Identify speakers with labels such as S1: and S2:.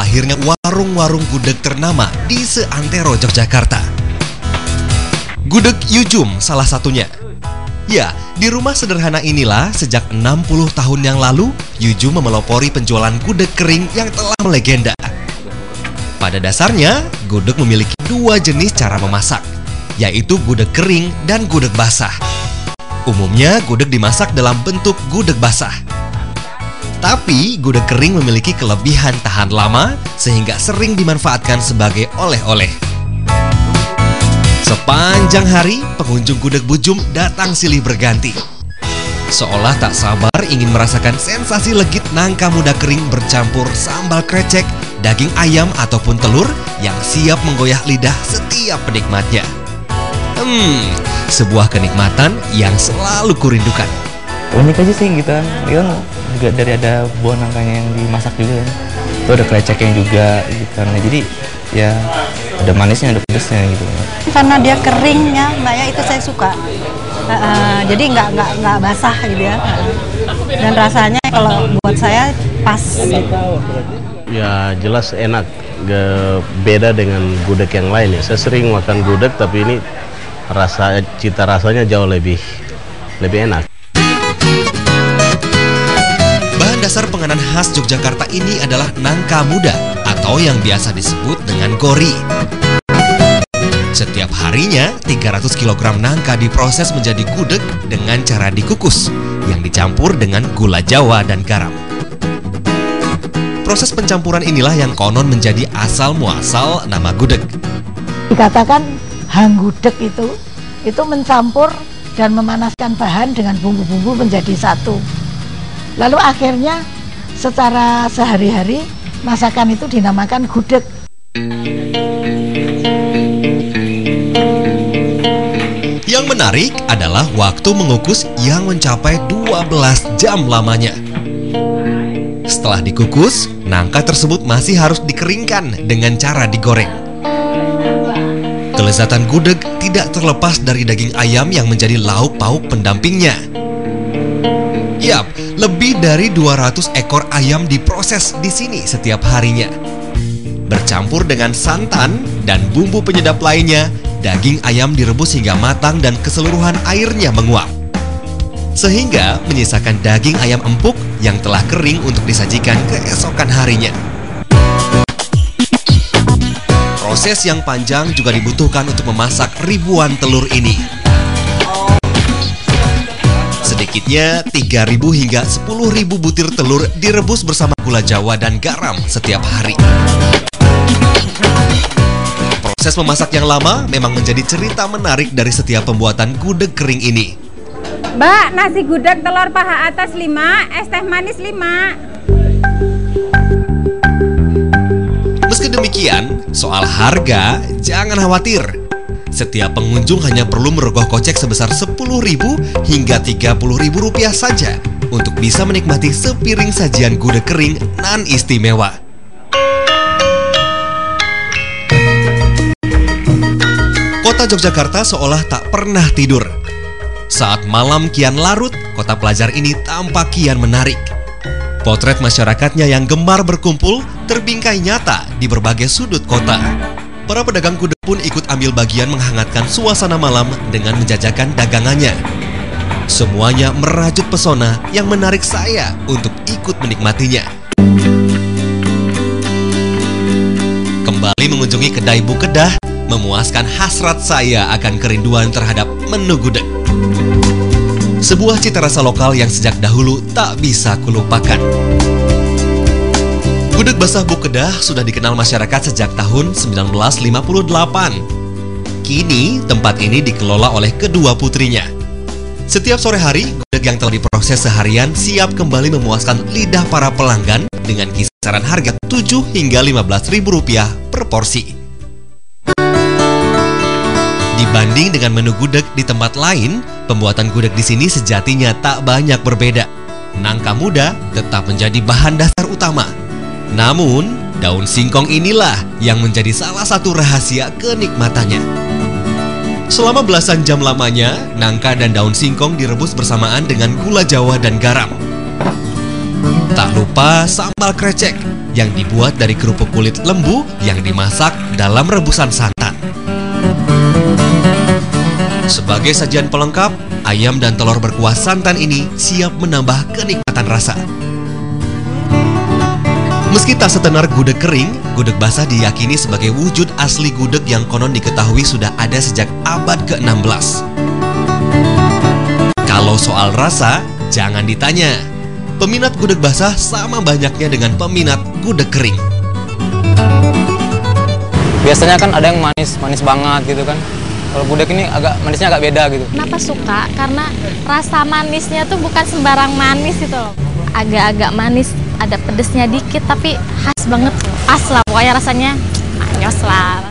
S1: akhirnya warung-warung gudeg ternama di seantero Yogyakarta. Gudeg Yujum salah satunya. Ya, di rumah sederhana inilah sejak 60 tahun yang lalu, Yujum memelopori penjualan gudeg kering yang telah melegenda. Pada dasarnya, gudeg memiliki dua jenis cara memasak, yaitu gudeg kering dan gudeg basah. Umumnya, gudeg dimasak dalam bentuk gudeg basah. Tapi, gudeg kering memiliki kelebihan tahan lama, sehingga sering dimanfaatkan sebagai oleh-oleh. Sepanjang hari, pengunjung gudeg Bujum datang silih berganti. Seolah tak sabar ingin merasakan sensasi legit nangka muda kering bercampur sambal krecek, daging ayam ataupun telur yang siap menggoyah lidah setiap penikmatnya. Sebuah kenikmatan yang selalu kurindukan.
S2: Unik aja sih gitu kan, juga dari ada buah nangkanya yang dimasak juga kan. Itu ada kreceknya juga gitu kan. Jadi ya ada manisnya, ada pedesnya gitu.
S3: Karena dia keringnya, Mbak ya, itu saya suka. Jadi nggak basah gitu ya. Dan rasanya kalau buat saya pas.
S4: Ya jelas enak, beda dengan gudeg yang lain ya. Saya sering makan gudeg tapi ini cita rasanya jauh lebih enak.
S1: Bahan dasar penganan khas Yogyakarta ini adalah nangka muda atau yang biasa disebut dengan gori. Setiap harinya, 300 kg nangka diproses menjadi gudeg dengan cara dikukus, yang dicampur dengan gula Jawa dan garam. Proses pencampuran inilah yang konon menjadi asal-muasal nama gudeg.
S5: Dikatakan hang gudeg itu mencampur dan memanaskan bahan dengan bumbu-bumbu menjadi satu. Lalu akhirnya secara sehari-hari masakan itu dinamakan gudeg.
S1: Yang menarik adalah waktu mengukus yang mencapai 12 jam lamanya. Setelah dikukus, nangka tersebut masih harus dikeringkan dengan cara digoreng. Kelezatan gudeg tidak terlepas dari daging ayam yang menjadi lauk pauk pendampingnya. Yap, lebih dari 200 ekor ayam diproses di sini setiap harinya. Bercampur dengan santan dan bumbu penyedap lainnya, daging ayam direbus hingga matang dan keseluruhan airnya menguap. Sehingga menyisakan daging ayam empuk yang telah kering untuk disajikan keesokan harinya. Proses yang panjang juga dibutuhkan untuk memasak ribuan telur ini. Sedikitnya 3.000 hingga 10.000 butir telur direbus bersama gula Jawa dan garam setiap hari. Proses memasak yang lama memang menjadi cerita menarik dari setiap pembuatan gudeg kering ini.
S6: Mbak, nasi gudeg telur paha atas 5, es teh manis 5.
S1: Meski demikian, soal harga jangan khawatir. Setiap pengunjung hanya perlu merogoh kocek sebesar 10.000 hingga 30.000 rupiah saja untuk bisa menikmati sepiring sajian gudeg kering nan istimewa. Kota Yogyakarta seolah tak pernah tidur. Saat malam kian larut, kota pelajar ini tampak kian menarik. Potret masyarakatnya yang gemar berkumpul terbingkai nyata di berbagai sudut kota. Para pedagang gudeg pun ikut ambil bagian menghangatkan suasana malam dengan menjajakan dagangannya. Semuanya merajut pesona yang menarik saya untuk ikut menikmatinya. Kembali mengunjungi kedai Bu Kedah memuaskan hasrat saya akan kerinduan terhadap menu gudeg. Sebuah cita rasa lokal yang sejak dahulu tak bisa kulupakan. Gudeg basah Bu Kedah sudah dikenal masyarakat sejak tahun 1958. Kini, tempat ini dikelola oleh kedua putrinya. Setiap sore hari, gudeg yang telah diproses seharian siap kembali memuaskan lidah para pelanggan dengan kisaran harga 7 hingga 15.000 rupiah per porsi. Dibanding dengan menu gudeg di tempat lain, pembuatan gudeg di sini sejatinya tak banyak berbeda. Nangka muda tetap menjadi bahan dasar utama. Namun, daun singkong inilah yang menjadi salah satu rahasia kenikmatannya. Selama belasan jam lamanya, nangka dan daun singkong direbus bersamaan dengan gula Jawa dan garam. Tak lupa sambal krecek yang dibuat dari kerupuk kulit lembu yang dimasak dalam rebusan santan. Sebagai sajian pelengkap, ayam dan telur berkuah santan ini siap menambah kenikmatan rasa. Meski tak setenar gudeg kering, gudeg basah diyakini sebagai wujud asli gudeg yang konon diketahui sudah ada sejak abad ke-16. Kalau soal rasa, jangan ditanya. Peminat gudeg basah sama banyaknya dengan peminat gudeg kering.
S7: Biasanya kan ada yang manis banget gitu kan. Kalau gudeg ini manisnya agak beda gitu.
S8: Kenapa suka? Karena rasa manisnya tuh bukan sembarang manis gitu loh. Agak-agak manis, ada pedesnya dikit tapi khas banget. Pas lah pokoknya rasanya, anyos lah.